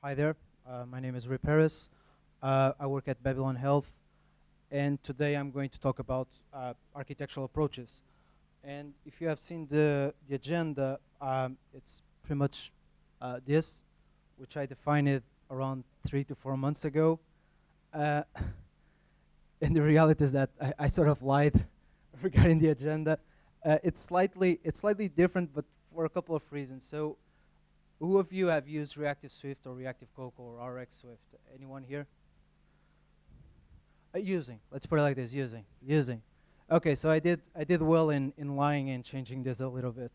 Hi there. My name is Ray Paris. I work at Babylon Health, and today I'm going to talk about architectural approaches. And if you have seen the agenda, it's pretty much this, which I defined it around 3 to 4 months ago. Uh, and the reality is that I sort of lied regarding the agenda. It's slightly different, but for a couple of reasons. So, who of you have used Reactive Swift or Reactive Cocoa or RX Swift? Anyone here? Using. Let's put it like this. Using. Okay, so I did well in lying and changing this a little bit.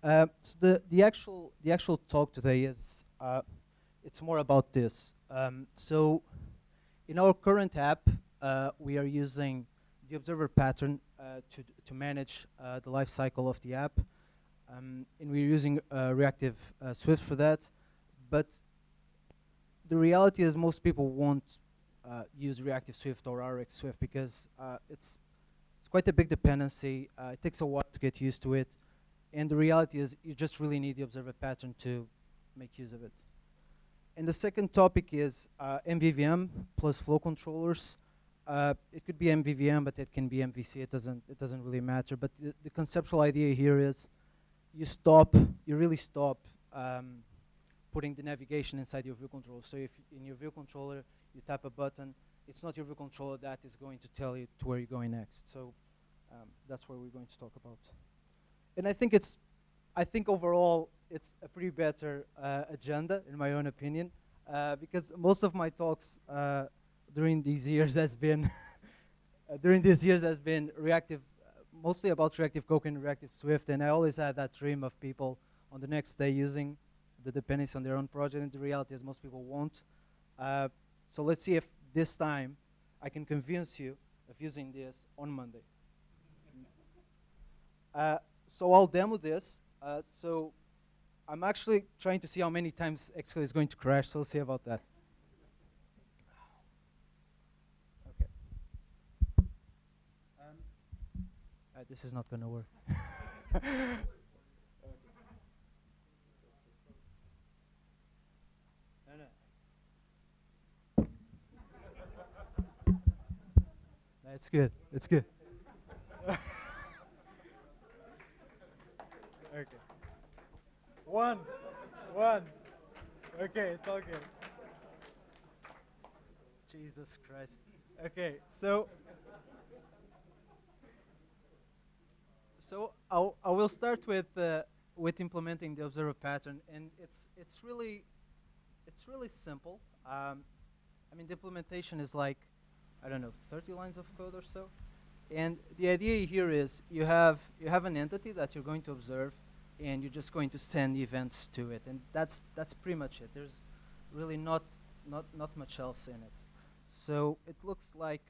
So the actual talk today is it's more about this. So in our current app, we are using the observer pattern to manage the life cycle of the app, and we're using Reactive Swift for that. But the reality is most people won't use Reactive Swift or RX Swift because it's quite a big dependency. It takes a while to get used to it, and the reality is you just really need the observer pattern to make use of it. And the second topic is MVVM plus flow controllers. It could be MVVM, but it can be MVC. It doesn't really matter. But the conceptual idea here is you really stop putting the navigation inside your view controller. So if in your view controller you tap a button, it's not your view controller that is going to tell you to where you're going next. So that's what we're going to talk about. And I think overall it's a pretty better agenda in my own opinion, because most of my talks during these years has been reactive, mostly about reactive Coke and reactive Swift, and I always had that dream of people on the next day using the dependency on their own project, and the reality is most people won't. So let's see if this time I can convince you of using this on Monday. So I'll demo this. So I'm actually trying to see how many times Xcode is going to crash, so we'll see about that. Okay. This is not going to work. No, no. That's good. That's good. Okay. One. One. Okay, it's all good. Jesus Christ. Okay, so I will start with implementing the observer pattern, and it's really simple. I mean, the implementation is like, I don't know, 30 lines of code or so. And the idea here is you have an entity that you're going to observe, and you're just going to send events to it, and that's pretty much it. There's really not much else in it. So it looks like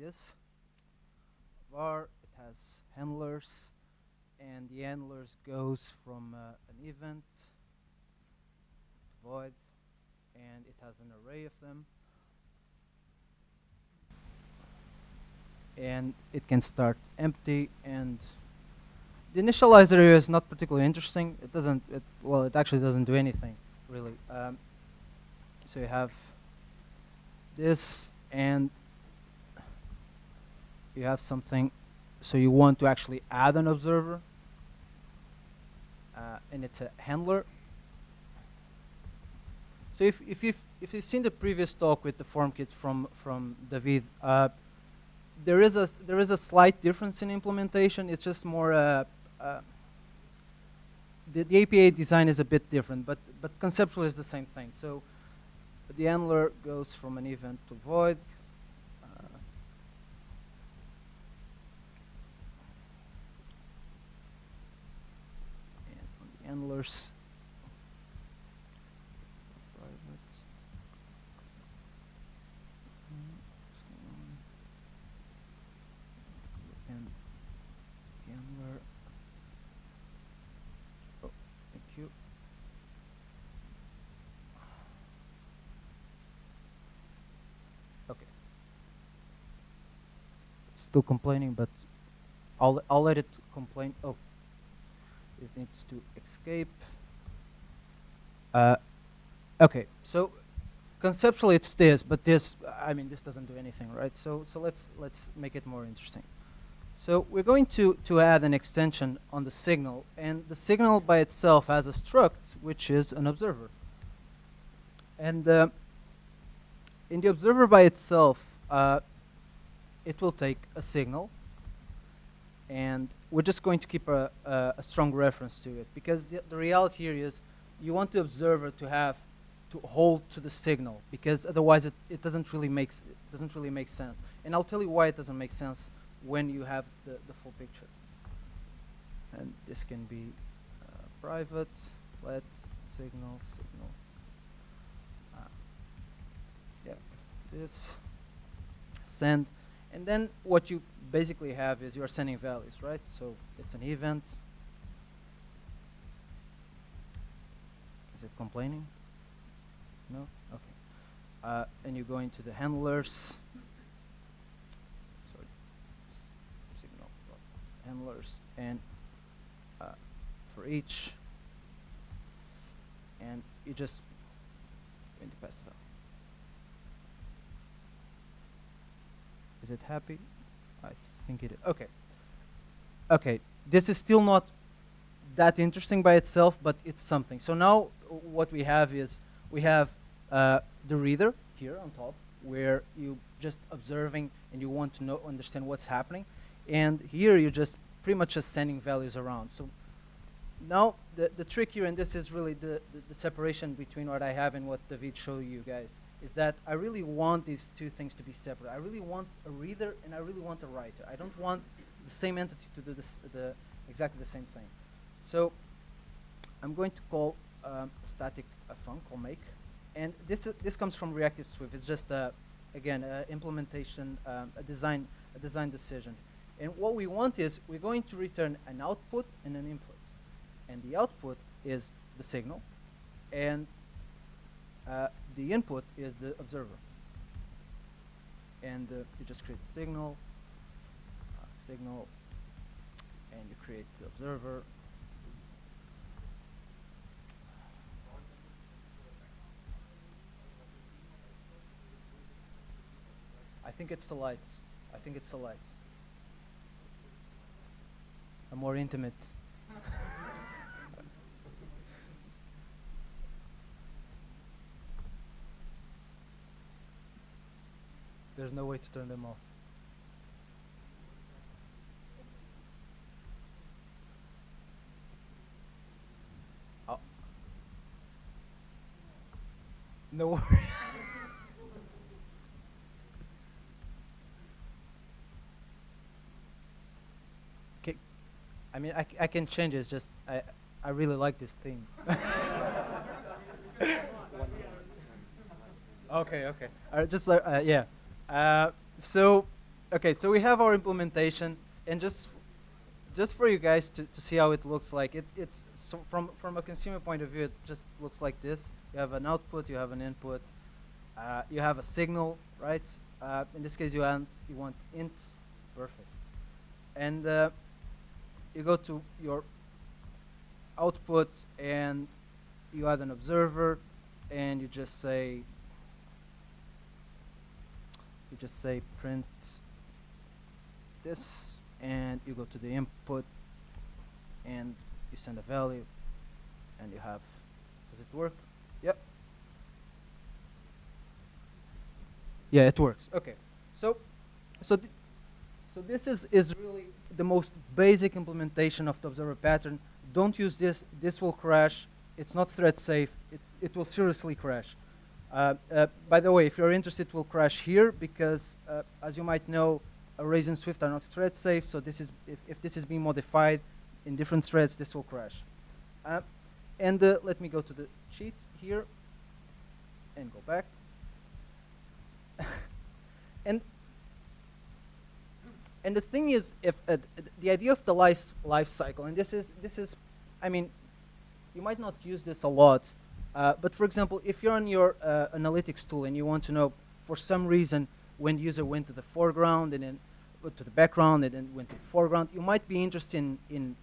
this. Var, it has handlers, and the handlers goes from an event to void, and it has an array of them, and it can start empty. And the initializer here is not particularly interesting. It actually doesn't do anything really. So you have this, and you have something. So you want to actually add an observer, and it's a handler. So if you've seen the previous talk with the form kit from David, there is a slight difference in implementation. It's just more the API design is a bit different, but conceptually it's the same thing. So the handler goes from an event to void. And on the handlers, private. And handler. Oh, thank you. Okay. It's still complaining, but I'll let it complain. Oh, it needs to escape. Okay, so conceptually it's this, but this, I mean, this doesn't do anything, right? So let's make it more interesting. So we're going to add an extension on the signal, and the signal by itself has a struct, which is an observer. And in the observer by itself, it will take a signal, and we're just going to keep a strong reference to it, because the reality here is you want the observer to hold to the signal, because otherwise it doesn't really make sense. And I'll tell you why it doesn't make sense when you have the full picture. And this can be private, let, signal. Yeah, this, send. And then what you basically have is you're sending values, right? So it's an event. Is it complaining? No? Okay. And you go into the handlers. Sorry. Signal handlers. And for each. And you just going to pass the value. Is it happy? I think it is. Okay. Okay. This is still not that interesting by itself, but it's something. So now what we have is we have the reader here on top, where you just observing and you want to understand what's happening. And here you're just pretty much just sending values around. So now the trick here, and this is really the separation between what I have and what David showed you guys, is that I really want these two things to be separate. I really want a reader and I really want a writer. I don't want the same entity to do exactly the same thing. So I'm going to call static a func called make, and this comes from Reactive Swift. It's just again implementation, a design decision. And what we want is we're going to return an output and an input, and the output is the signal, and the input is the observer. And you just create the signal, and you create the observer. I think it's the lights. A more intimate. There's no way to turn them off. Oh. No worries. Okay. I mean, I can change it. It's just I really like this theme. Okay. Just yeah. So, okay, so we have our implementation, and just for you guys to see how it looks like, it's so from a consumer point of view, it just looks like this. You have an output, you have an input, you have a signal, right? In this case, you want int, perfect, and you go to your output, and you add an observer, and you just say print this, and you go to the input, and you send a value, and you have, does it work? Yep. Yeah, it works. Okay. So this is really the most basic implementation of the observer pattern. Don't use this. This will crash. It's not thread safe. It will seriously crash. By the way, if you're interested, it will crash here because, as you might know, arrays in Swift are not thread safe. So this is if this is being modified in different threads, this will crash. And let me go to the sheet here and go back. and the thing is, if the idea of the life cycle, and this is, I mean, you might not use this a lot. But for example, if you're on your analytics tool and you want to know, for some reason, when the user went to the foreground and then to the background and then went to the foreground, you might be interested in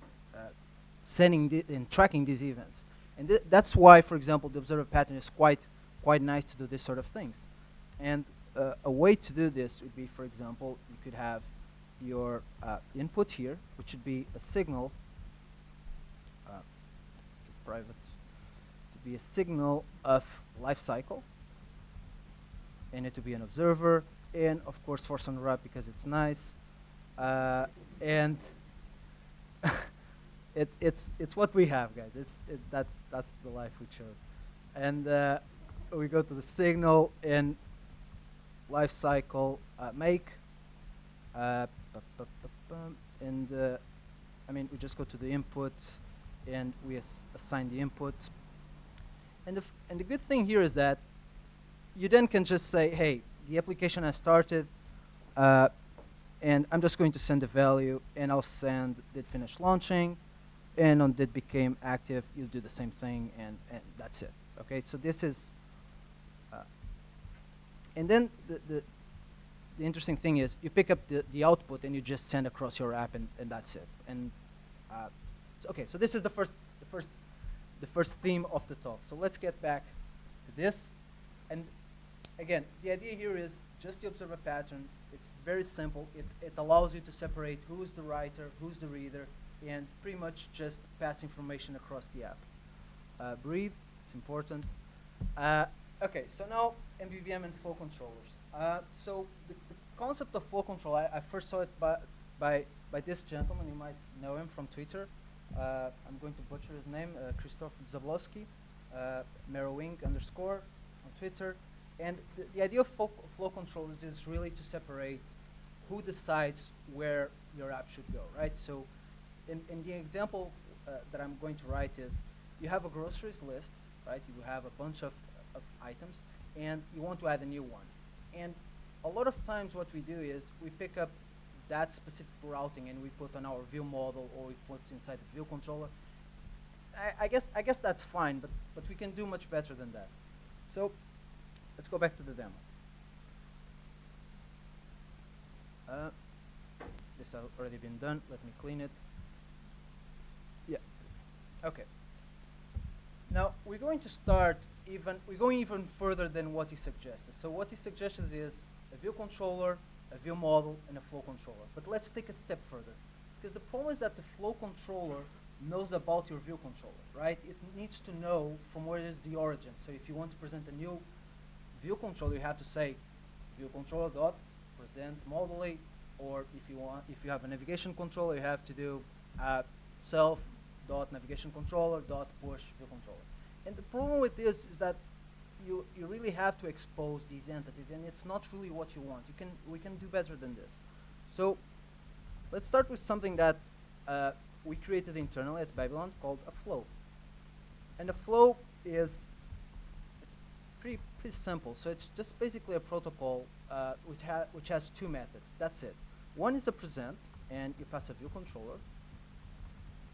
sending and tracking these events. And that's why, for example, the observer pattern is quite quite nice to do this sort of things. And a way to do this would be, for example, you could have your input here, which should be a signal, private, to be a signal of life cycle, and it to be an observer, and of course force on wrap because it's nice, and it's what we have, guys. That's the life we chose, and we go to the signal and life cycle make, and I mean we just go to the input, and we assign the input, and the good thing here is that you then can just say, hey, the application has started, and I'm just going to send the value, and I'll send did finish launching, and on did became active, you'll do the same thing, and that's it. Okay, so this is, and then the interesting thing is you pick up the output and you just send across your app, and that's it. And okay, so this is the first theme of the talk. So let's get back to this. And again, the idea here is just the observer pattern. It's very simple. It allows you to separate who's the writer, who's the reader, and pretty much just pass information across the app. Breathe, it's important. Okay, so now MVVM and flow controllers. So the concept of flow control, I first saw it by this gentleman. You might know him from Twitter. I'm going to butcher his name, Krzysztof Zablowski, Merowing _ on Twitter. And the idea of flow controllers is really to separate who decides where your app should go, right? So in the example that I'm going to write is, you have a groceries list, right? You have a bunch of items, and you want to add a new one. And a lot of times what we do is we pick up that specific routing and we put on our view model, or we put inside the view controller. I guess that's fine, but we can do much better than that. So let's go back to the demo. This has already been done. Let me clean it. Yeah. Okay. Now we're going to start we're going even further than what he suggested. So what he suggests is a view controller, a view model, and a flow controller. But let's take a step further, because the problem is that the flow controller knows about your view controller, right? It needs to know from where is the origin. So if you want to present a new view controller, you have to say view controller dot present modally, or if you have a navigation controller, you have to do self dot navigation controller dot push view controller. And the problem with this is that you really have to expose these entities, and it's not really what you want. We can do better than this. So let's start with something that we created internally at Babylon called a flow. And a flow is pretty simple. So it's just basically a protocol which has two methods. That's it. One is a present, and you pass a view controller,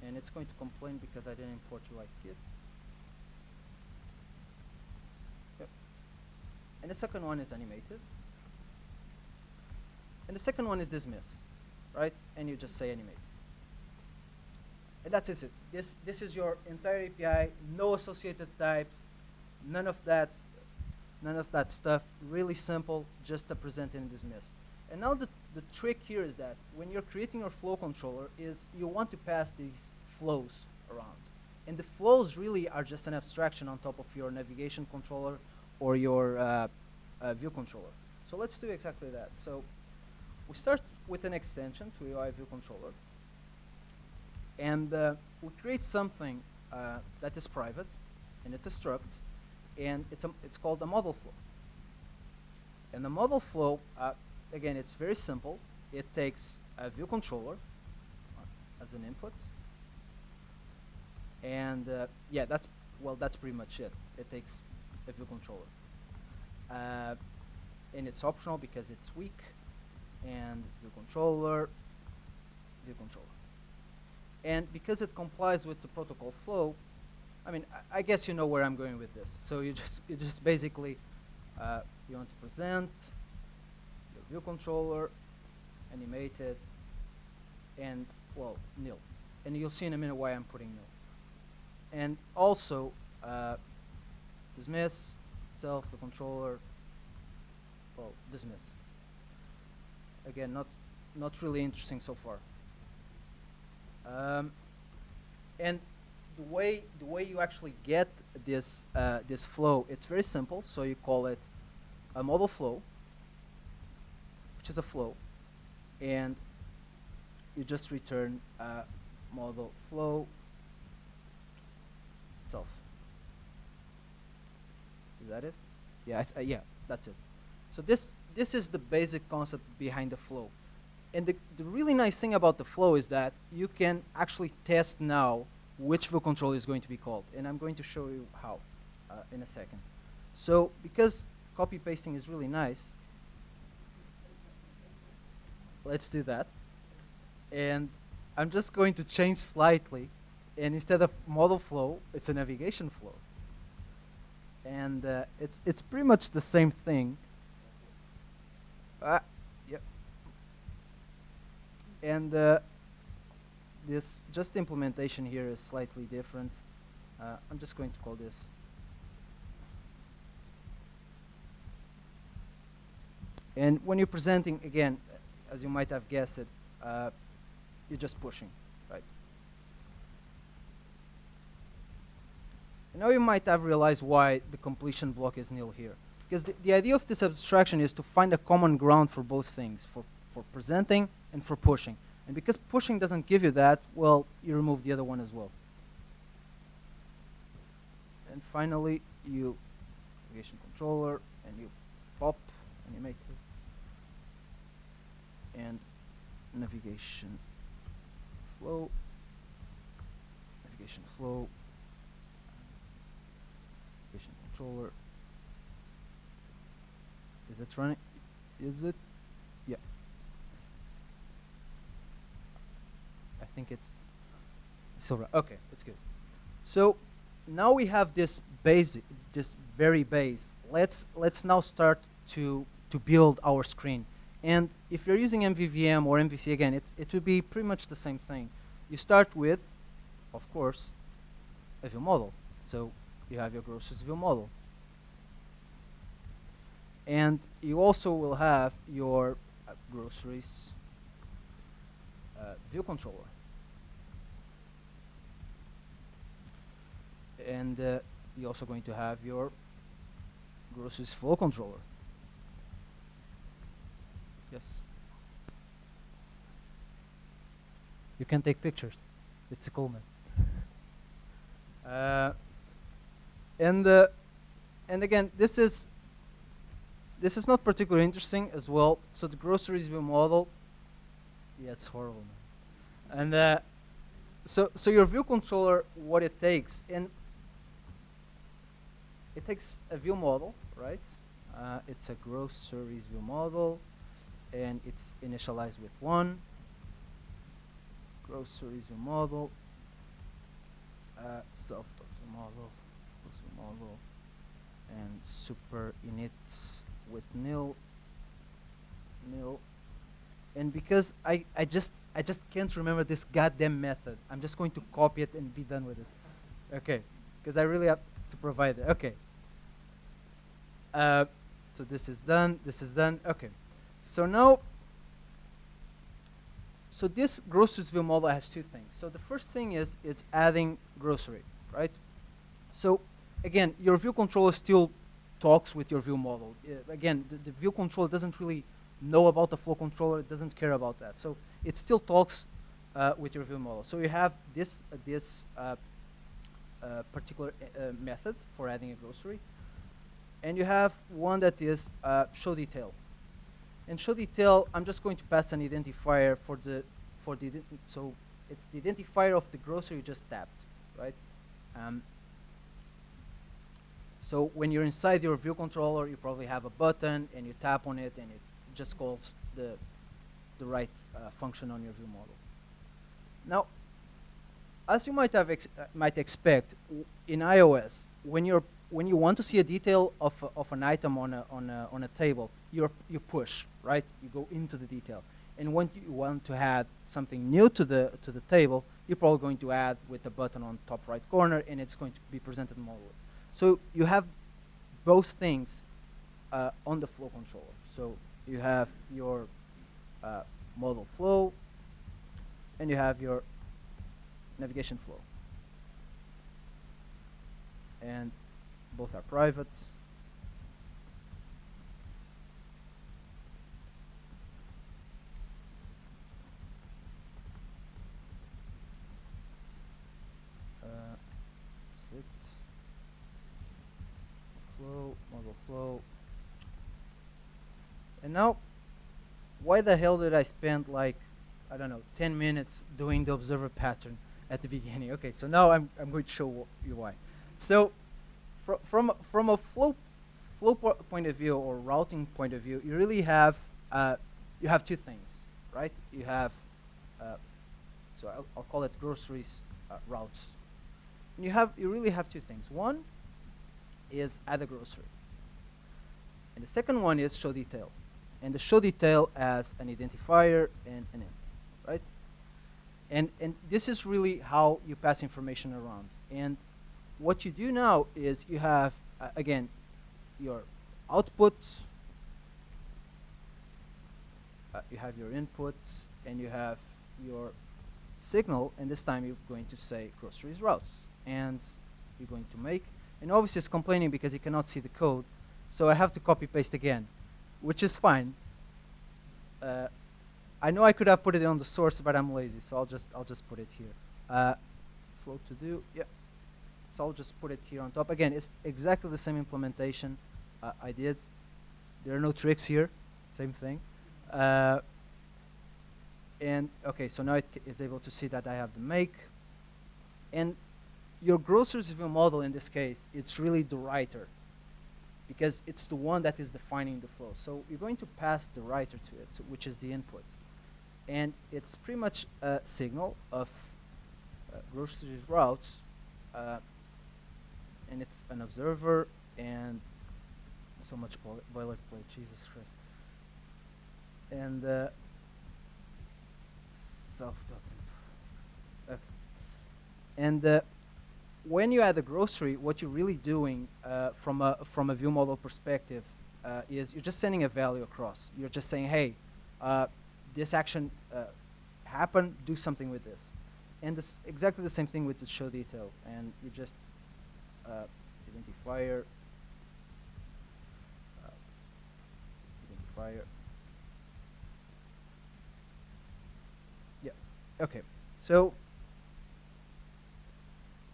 and it's going to complain because I didn't import UIKit. And the second one is animated. And the second one is dismiss, right? And you just say animate. And that's it. This is your entire API, no associated types, none of that stuff. Really simple, just a present and dismiss. And now the trick here is that when you're creating your flow controller is you want to pass these flows around. And the flows really are just an abstraction on top of your navigation controller or your view controller. So let's do exactly that. So we start with an extension to UI view controller, and we create something that is private, and it's a struct, and it's called a model flow. And the model flow, again, it's very simple. It takes a view controller as an input, and yeah, that's pretty much it. It takes a view controller. And it's optional because it's weak, and view controller. And because it complies with the protocol flow, I mean, I guess you know where I'm going with this. So you just basically, you want to present your view controller, animated, and, well, nil. And you'll see in a minute why I'm putting nil. And also, dismiss, self, the controller, well, dismiss. Again, not really interesting so far. Um, and the way you actually get this flow, it's very simple. So you call it a model flow, which is a flow, and you just return model flow self. Is that it? Yeah, yeah, that's it. So this is the basic concept behind the flow. And the really nice thing about the flow is that you can actually test now which view controller is going to be called. And I'm going to show you how in a second. So because copy pasting is really nice, let's do that. And I'm just going to change slightly. And instead of model flow, it's a navigation flow. And it's pretty much the same thing. Yep. And this just implementation here is slightly different. I'm just going to call this. And when you're presenting, again, as you might have guessed it, you're just pushing, right? And now you might have realized why the completion block is nil here. Because the idea of this abstraction is to find a common ground for both things, for presenting and for pushing. And because pushing doesn't give you that, well, you remove the other one as well. And finally, you navigation controller, and you pop animate it, and navigation flow, navigation controller. Is it running? Is it? Yeah. I think it's silver. Okay, that's good. So now we have this basic, this very base. Let's now start to build our screen. And if you're using MVVM or MVC again, it would be pretty much the same thing. You start with, of course, a view model. So you have your groceries view model. And you also will have your groceries view controller. And you're also going to have your groceries flow controller. Yes. You can take pictures. It's a cool man. And again, this is not particularly interesting as well. So the groceries view model, yeah, it's horrible, man. And so your view controller, what it takes, and it takes a view model, right? It's a groceries view model, and it's initialized with 1. Groceries view model, self.view model, and super inits with nil. And because I just can't remember this goddamn method, I'm just going to copy it and be done with it. Okay, because I really have to provide it. Okay. So this is done. This is done. Okay. So now, so this groceries view model has 2 things. So the first thing is it's adding grocery, right? So again, your view controller still talks with your view model. Again, the view controller doesn't really know about the flow controller. It doesn't care about that. So it still talks with your view model. So you have this particular method for adding a grocery, and you have one that is show detail. And show detail, I'm just going to pass an identifier so it's the identifier of the grocery you just tapped, right? So when you're inside your view controller, you probably have a button, and you tap on it, and it just calls the right function on your view model. Now, as you might expect, in iOS, when you want to see a detail of an item on a table, you push, right? You go into the detail. And when you want to add something new to the table, you're probably going to add with a button on top right corner, and it's going to be presented manually. So you have both things on the flow controller. So you have your model flow, and you have your navigation flow. And both are private. Sit, flow, model flow. And now, why the hell did I spend like, I don't know, 10 minutes doing the observer pattern at the beginning? Okay, so now I'm going to show you why. So from a flow point of view or routing point of view, you really have two things, right? You have so I'll call it groceries routes. And you really have two things. One is add a grocery, and the second one is show detail, and the show detail as an identifier and an int, right? And this is really how you pass information around. And what you do now is you have again your output, you have your inputs, and you have your signal, and this time you're going to say groceries routes, and you're going to make, and obviously it's complaining because it cannot see the code, so I have to copy paste again, which is fine. I know I could have put it on the source, but I'm lazy, so I'll just put it here. Flow to do, yeah. So I'll just put it here on top. Again, it's exactly the same implementation I did. There are no tricks here, same thing. And okay, so now it is able to see that I have the make. And your groceries view model in this case, it's really the writer, because it's the one that is defining the flow. So you're going to pass the writer to it, so which is the input. And it's pretty much a signal of groceries routes, and it's an observer, and so much boilerplate, Jesus Christ. And self-document. Okay. And when you add a grocery, what you're really doing from a view model perspective is you're just sending a value across. You're just saying, hey, this action happened, do something with this. And this exactly the same thing with the show detail. And you just identifier, yeah, okay. So,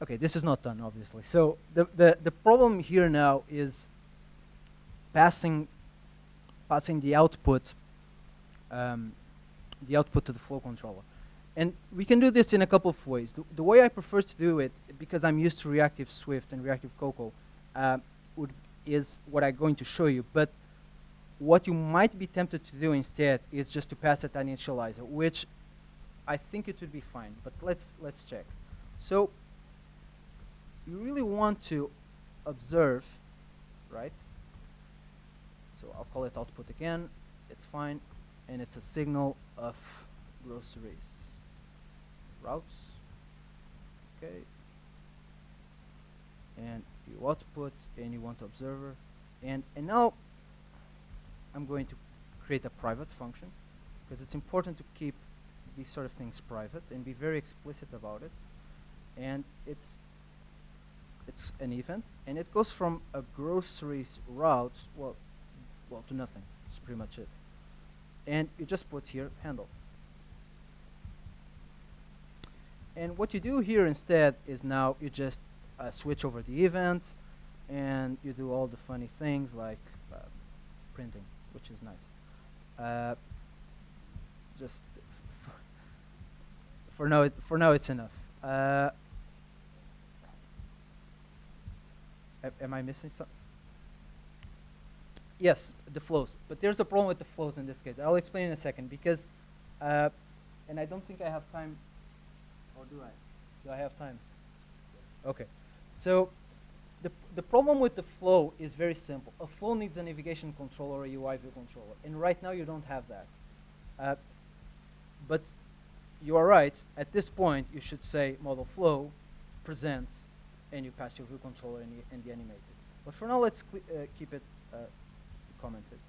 okay, this is not done, obviously. So the problem here now is passing the output to the flow controller. And we can do this in a couple of ways. The way I prefer to do it, because I'm used to reactive Swift and reactive Cocoa, is what I'm going to show you. But what you might be tempted to do instead is just to pass it an initializer, which I think it would be fine. But let's check. So you really want to observe, right? So I'll call it output again. It's fine, and it's a signal of groceries routes. Okay. And you output, and you want observer, and now I'm going to create a private function, because it's important to keep these sort of things private and be very explicit about it. And it's an event, and it goes from a groceries route, well to nothing. That's pretty much it. And you just put here handle. And what you do here instead is now you just switch over the event, and you do all the funny things like printing, which is nice. Just for now it's enough. Am I missing something? Yes, the flows. But there's a problem with the flows in this case. I'll explain in a second, because, and I don't think I have time, or do I? Do I have time? Okay. So the problem with the flow is very simple. A flow needs a navigation controller or a UI view controller. And right now you don't have that. But you are right. At this point, you should say model flow presents, and you pass your view controller and the animated. But for now, let's keep it commented.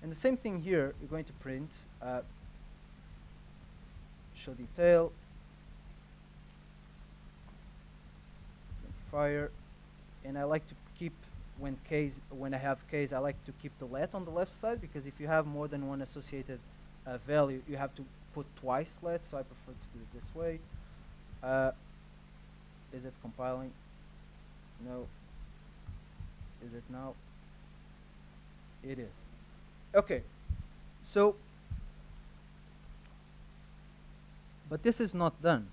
And the same thing here, you're going to print show detail, identifier, and I like to keep when I have case, I like to keep the let on the left side, because if you have more than one associated value, you have to put twice let, so I prefer to do it this way. Is it compiling? No. Is it now? It is. Okay. So, but this is not done.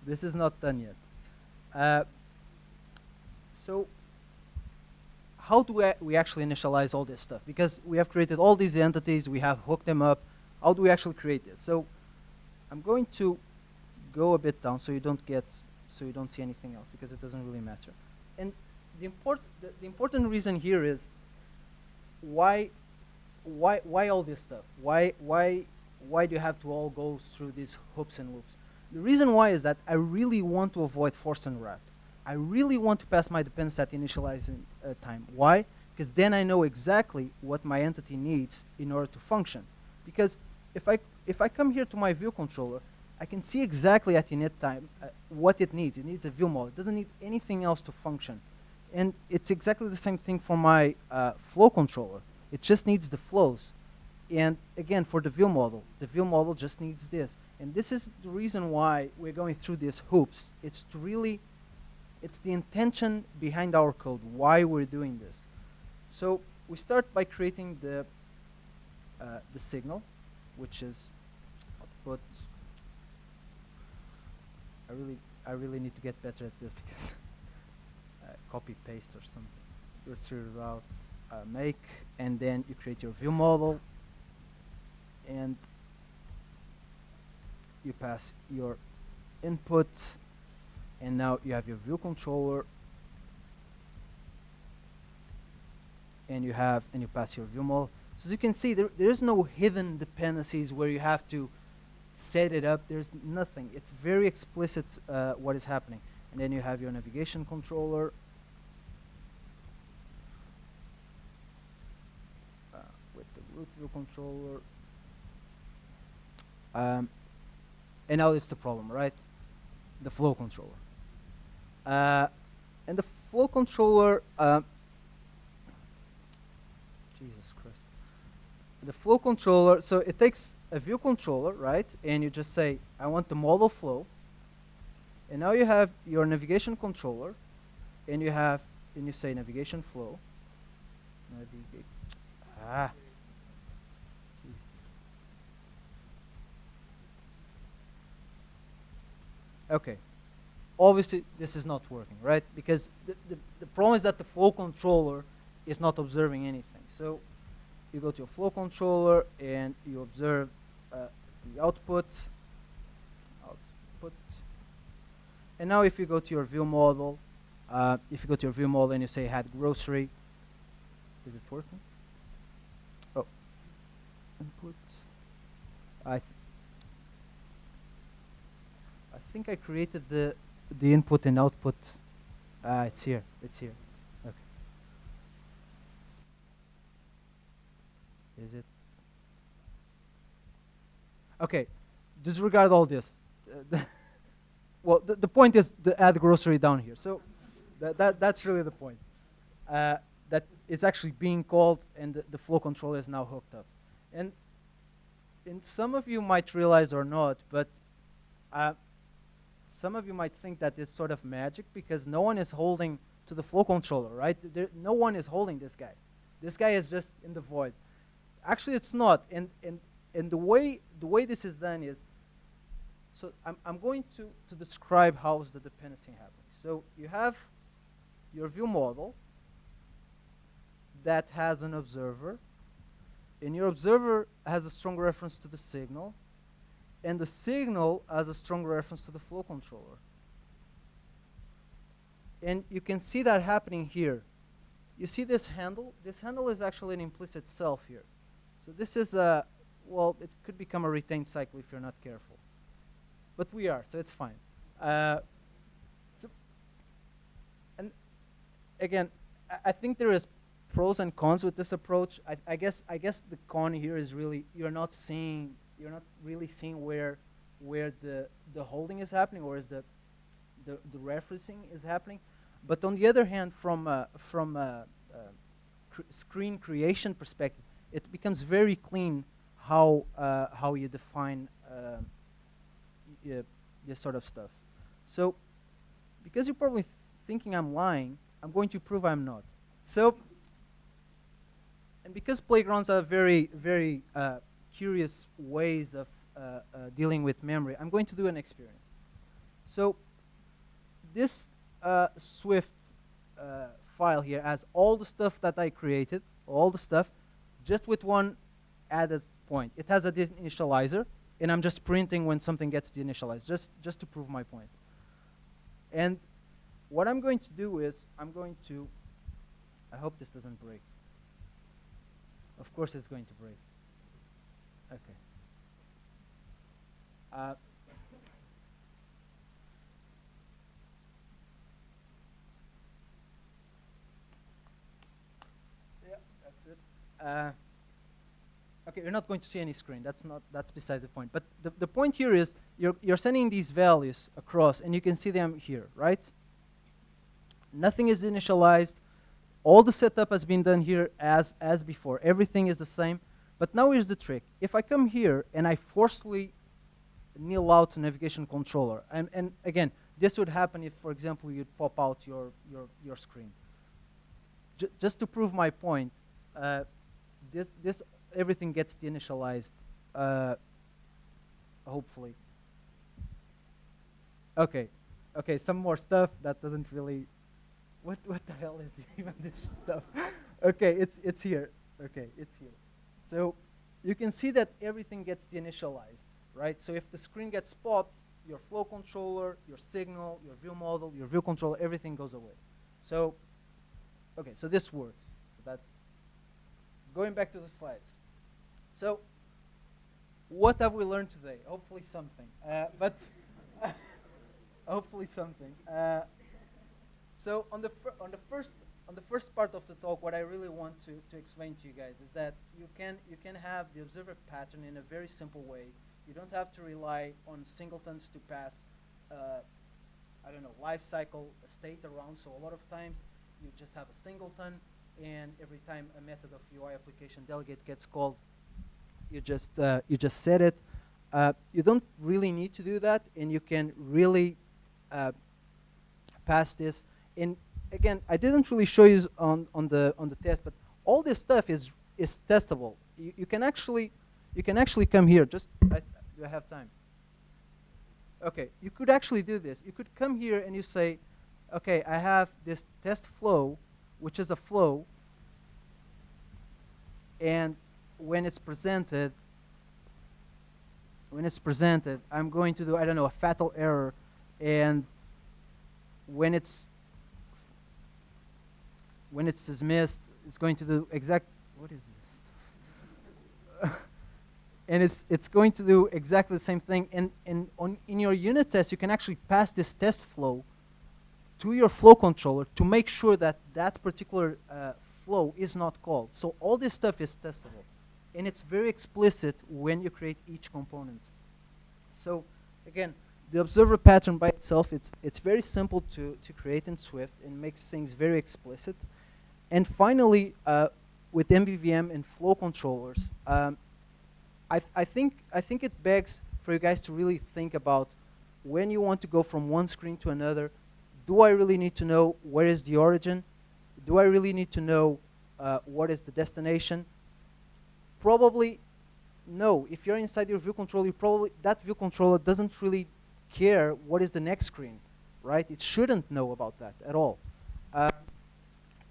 This is not done yet. So, how do we actually initialize all this stuff? Because we have created all these entities, we have hooked them up. How do we actually create this? So, I'm going to go a bit down so you don't see anything else, because it doesn't really matter. And the important reason here is why all this stuff? Why do you have to all go through these hoops and loops? The reason why is that I really want to avoid forced unwrap. I really want to pass my dependency at initializing time. Why? Because then I know exactly what my entity needs in order to function. Because if I come here to my view controller, I can see exactly at init time what it needs. It needs a view model. It doesn't need anything else to function. And it's exactly the same thing for my flow controller. It just needs the flows. And again, for the view model just needs this. And this is the reason why we're going through these hoops. It's the intention behind our code, why we're doing this. So we start by creating the signal, which is output. I really need to get better at this, because copy paste or something. Go through routes, make, and then you create your view model, and you pass your input, and now you have your view controller, and you pass your view model. So as you can see, there is no hidden dependencies where you have to set it up. There's nothing. It's very explicit what is happening. And then you have your navigation controller. With the root view controller. And now it's the problem, right? The flow controller. And the flow controller, Jesus Christ. The flow controller, so it takes a view controller, right? And you just say, I want the model flow. And now you have your navigation controller, and you say navigation flow. Okay. Obviously, this is not working, right? Because the problem is that the flow controller is not observing anything. So you go to your flow controller, and you observe the output. And now if you go to your view model, and you say had grocery, is it working? Oh, input. I think I created the input and output. It's here. Okay. Is it? Okay. Disregard all this. Well, the point is to add grocery down here. So that's really the point. That it's actually being called, and the flow controller is now hooked up. And some of you might realize or not, but some of you might think that it's sort of magic, because no one is holding to the flow controller, right? No one is holding this guy. This guy is just in the void. Actually, it's not. And the way this is done is, so I'm going to describe how is the dependency happening. So you have your view model that has an observer, and your observer has a strong reference to the signal, and the signal has a strong reference to the flow controller. And you can see that happening here. You see this handle? This handle is actually an implicit self here. So this is well, it could become a retained cycle if you're not careful. But we are, so it's fine. again, I think there is pros and cons with this approach. I guess the con here is really you're not really seeing where the holding is happening, or is the referencing is happening. But on the other hand, from screen creation perspective, it becomes very clean how you define this sort of stuff. So because you're probably thinking I'm lying, I'm going to prove I'm not. So, and because playgrounds are very curious ways of dealing with memory, I'm going to do an experiment. So this Swift file here has all the stuff that I created, all the stuff, just with one added point. It has a initializer, and I'm just printing when something gets deinitialized, just to prove my point. And what I'm going to do is I hope this doesn't break. Of course it's going to break. Okay. Yeah, that's it. Okay, you're not going to see any screen. That's beside the point. But the point here is you're sending these values across, and you can see them here, right? Nothing is initialized. All the setup has been done here as before. Everything is the same. But now here's the trick. If I come here and I forcefully nil out the navigation controller, and again, this would happen if, for example, you'd pop out your screen. Just to prove my point, this everything gets deinitialized, hopefully. Okay, some more stuff that doesn't really. What the hell is even this stuff? Okay, it's here. Okay, it's here. So you can see that everything gets deinitialized, right? So if the screen gets popped, your flow controller, your signal, your view model, your view controller, everything goes away. So, okay, so this works. So that's going back to the slides. So, what have we learned today? Hopefully something, but hopefully something. So on the first part of the talk, what I really want to explain to you guys is that you can have the observer pattern in a very simple way. You don't have to rely on singletons to pass, I don't know, life cycle state around. So a lot of times you just have a singleton, and every time a method of UI application delegate gets called, you just set it. You don't really need to do that, and you can really pass this. And again, I didn't really show you on the test, but all this stuff is testable. You can actually come here. Do I have time? Okay, you could actually do this. You could come here and you say, okay, I have this test flow, which is a flow, and when it's presented, I'm going to do, I don't know, a fatal error, and when it's dismissed, it's going to do what is this? And it's going to do exactly the same thing. And in your unit test, you can actually pass this test flow to your flow controller to make sure that that particular flow is not called. So all this stuff is testable. And it's very explicit when you create each component. So again, the observer pattern by itself, it's very simple to create in Swift and makes things very explicit. And finally, with MVVM and flow controllers, I think it begs for you guys to really think about when you want to go from one screen to another. Do I really need to know where is the origin? Do I really need to know what is the destination? Probably no. If you're inside your view controller, that view controller doesn't really care what is the next screen, right? It shouldn't know about that at all.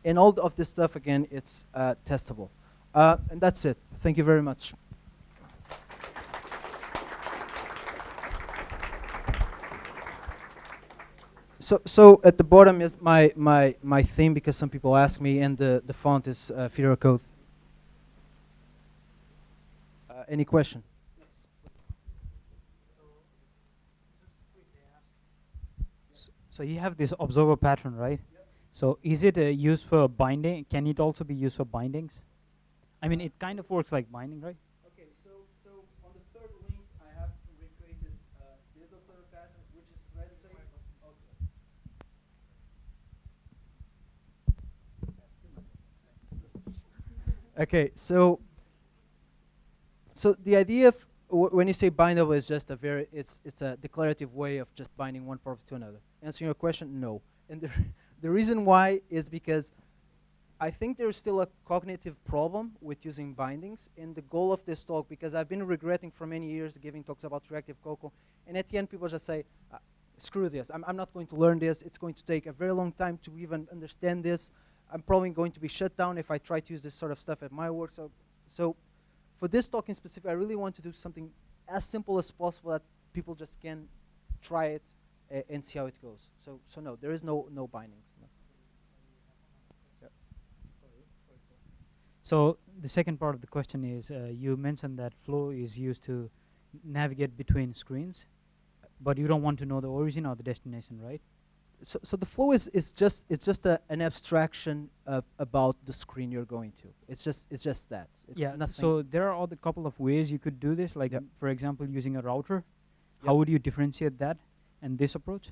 And all of this stuff, again, it's testable. And that's it. Thank you very much. So at the bottom is my theme, because some people ask me, and the font is Fedora Code. Any question? Yes, please. So you have this observer pattern, right? Yep. So is it used for binding? Can it also be used for bindings? I mean, it kind of works like binding, right? Okay, so on the third link, I have recreated this observer pattern, which is thread safe. Okay, so the idea of when you say bindable is just a very it's a declarative way of just binding one property to another. Answering your question, no. And the reason why is because I think there's still a cognitive problem with using bindings. And the goal of this talk, because I've been regretting for many years giving talks about reactive Cocoa, and at the end people just say, screw this, I'm not going to learn this. It's going to take a very long time to even understand this. I'm probably going to be shut down if I try to use this sort of stuff at my work. So for this talk in specific, I really want to do something as simple as possible that people just can try it and see how it goes. So no, there is no bindings. No. Yep. So the second part of the question is, you mentioned that flow is used to navigate between screens, but you don't want to know the origin or the destination, right? So the flow is just an abstraction about the screen you're going to. It's just that. It's Yeah. nothing. So there are other couple of ways you could do this, like Yep. for example, using a router. How Yep. would you differentiate that and this approach?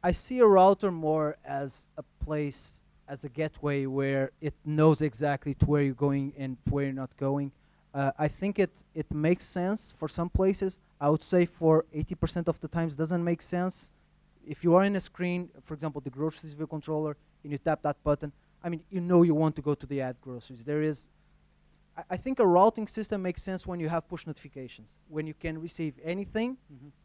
I see a router more as a place, as a gateway where it knows exactly to where you're going and where you're not going. I think it makes sense for some places. I would say for 80% of the times doesn't make sense. If you are in a screen, for example, the groceries view controller, and you tap that button, I mean, you know you want to go to the add groceries. There is, I think a routing system makes sense when you have push notifications, when you can receive anything,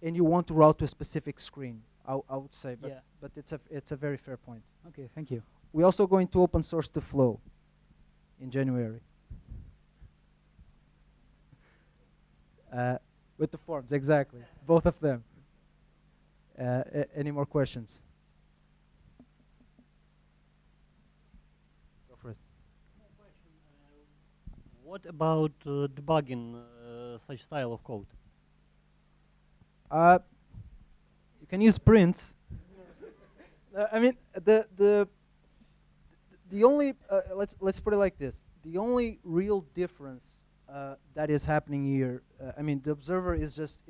and you want to route to a specific screen. I would say, but Yeah. but it's a very fair point. Okay, thank you. We're also going to open source the flow in January. With the forms, exactly, both of them. Any more questions? Go for it. What about debugging such style of code? You can use prints. I mean, the only let's put it like this: the only real difference that is happening here. I mean, the observer is just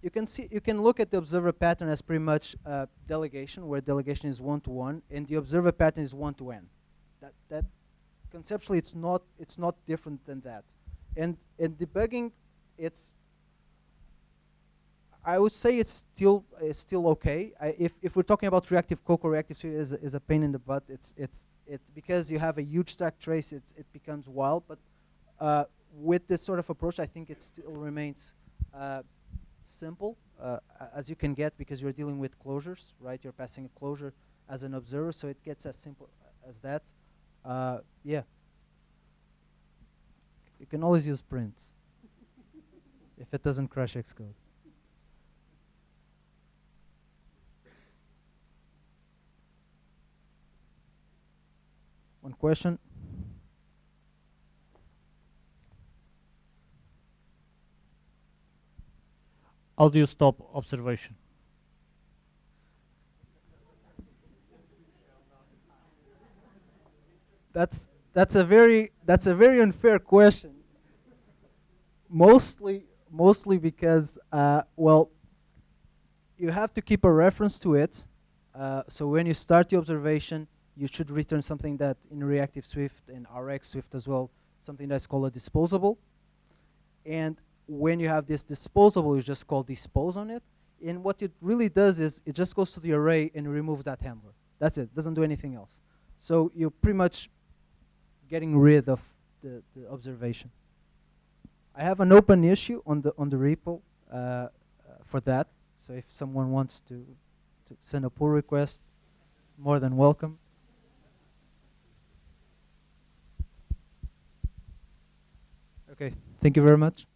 you can look at the observer pattern as pretty much delegation, where delegation is one-to-one, and the observer pattern is one-to-n. That conceptually it's not different than that. And debugging, I would say it's still okay. If we're talking about reactive Cocoa, reactive Swift is a pain in the butt. It's because you have a huge stack trace. It becomes wild. But with this sort of approach, I think it still remains simple as you can get, because you're dealing with closures, right? You're passing a closure as an observer, so it gets as simple as that. Yeah. You can always use print if it doesn't crash Xcode. One question? How do you stop observation? That's a very unfair question. Mostly because well, you have to keep a reference to it. So when you start the observation, you should return something that in reactive Swift and RX Swift as well, something that's called a disposable. And when you have this disposable, you just call dispose on it. And what it really does is it just goes to the array and removes that handler. That's it. Doesn't do anything else. So you're pretty much getting rid of the observation. I have an open issue on the repo for that. So if someone wants to send a pull request, more than welcome. Okay, thank you very much.